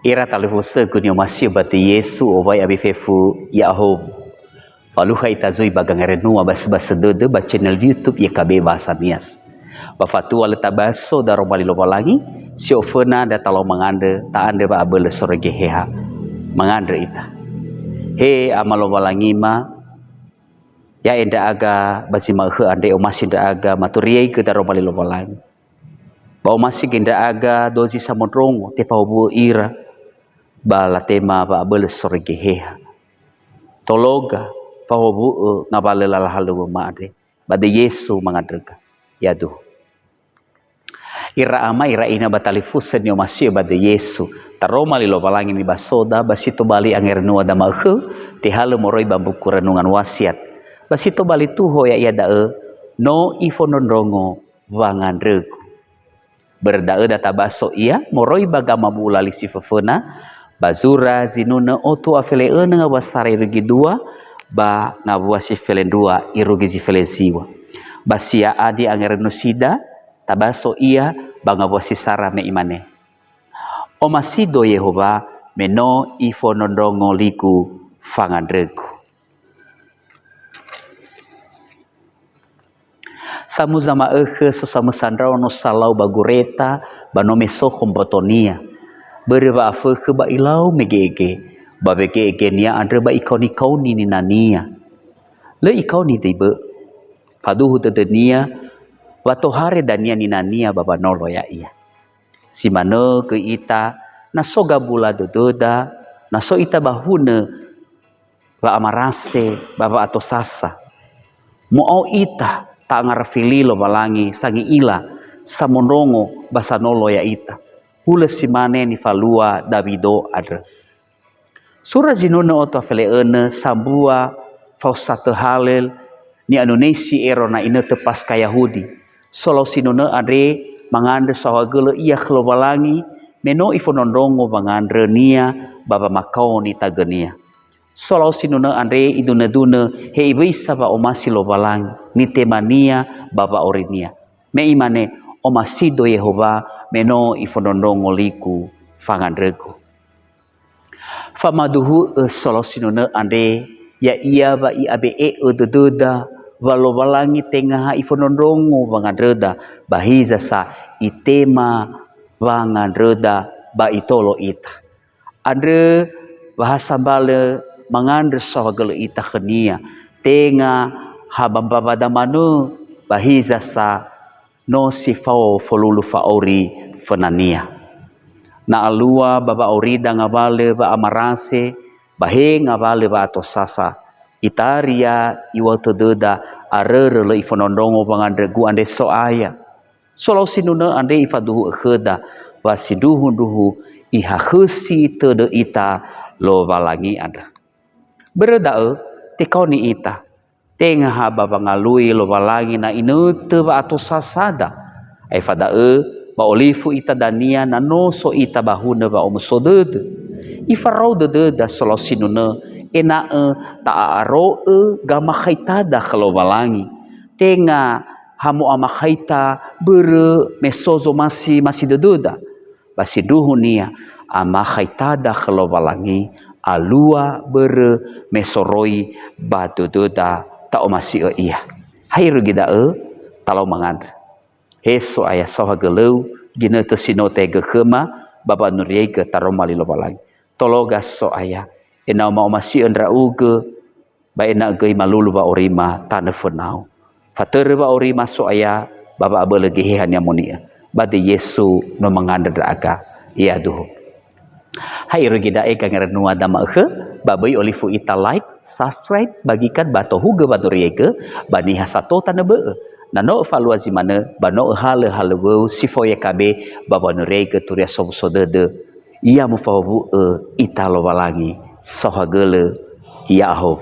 Era talifuse kunyo masih bati Yesu obai abi fefu Yahoo. Falu hai tazui bagang renua bas dede ba channel YouTube ya kabe bahasa nias. Ba fatu wala tabaso daro bali loba lagi si ofena da talo mangande ta ande ba abele sorege heha. Mangande ita. He amalo balangi ma ya enda aga basi maghe ande o masih da aga maturiai ke daro bali loba lagi. Ba o masih genda aga dozi samodrongo te faubu ira. Bala tema ba abele sorege heha tologa fahobu ngabale lala halu maade bade Yesu mangadrega yadu ira ama ira ina batalifusen yo masih bade Yesu taroma lilo balangi ni basoda basito bali angernu ada mahe ti halu moroi bambuku renungan wasiat basito bali tuho ya dae no ifonondrongo wangandregu berdae data baso iya moroi bagama bulali sifefena bazura zinuna otu afele nga wasara irugi dua ba ngabuasi felen dua irugi felen siwa basia adi angerno sida tabaso iya ba ngabuasi sara me imane o masido Yehova meno ifo nondongo liku fangandregu samu zama sesama sandra no salau bagureta banome sohom botonia berba afe ke ba ilau megege ba begege nia andre ba ikoni ni nania le ikoni tibe faduhu tedenia wato hare dania ni nania baba nolo ya iya si mano ke ita nasoga bula doda naso ita bahune ba amarase baba ato sasa mo ita ta ngarfili lo balangi sangi ila samonrongo basa nolo ya ita hula simane ni falua Davido adre. Sura zinuna oto feleene sambua fausate halel ni Indonesia erona ina tepas ka Yahudi. Solo sinuna adre mangande sawagele iya kelobalangi meno ifonondongo mangandre nia baba makau ni tagenia. Solo sinuna adre iduna he ibisa ba omasi lobalangi ni temania baba orinia. Me imane omasido Yehova meno ifonondongo liku fangandregu famaduhu solosinuna ande ya iya ba i abe doda walo balangi tengah ifonondongo bangandreda bahiza sa itema bangandreda ba itolo ita andre bahasa bale mangandre sawagele ita khenia tengah habambabada manu bahiza sa no sifao folulu faori fenania na alua baba orida ngabale ba amarase bahe ngabale ba ato sasa itaria iwato deda arere le ifonondongo bangandregu ande so aya solo sinuna ande ifaduhu kheda wasiduhu iha khesi tede ita lo balangi ada bereda tekoni ita tengah baba ngalui lo balangi na inute ba ato sasada ai fada ba olifu ita dania na no so ita bahuna ba omsodede ifarau de da solosinuna ena ta aro gama khaitada khalo balangi tengah hamu amakhaita bere mesozo masih dededa basi duhunia amakhaita khalo balangi alua bere mesoroi batu deda ta omasi iya hairu gida talau mangandre heso ayah sahageleu gina tesino tege kema baba nuriega taromali lobalang tologa so ayah ena ma omasi andra uge ba ena gei malulu ba orima tanefenau fatere ba orima so ayah baba abele gehehan yamonia bade Yesu no mangandre aga iya duhu hai rugida kangerenua dama babai olifu ita like subscribe bagikan bato huge baduriege bani hasato tanebe nano falua zimana bano hale sifoye kabe baba nurege turia sobsodede ia mufawu ita lo balangi sohagele Yahoo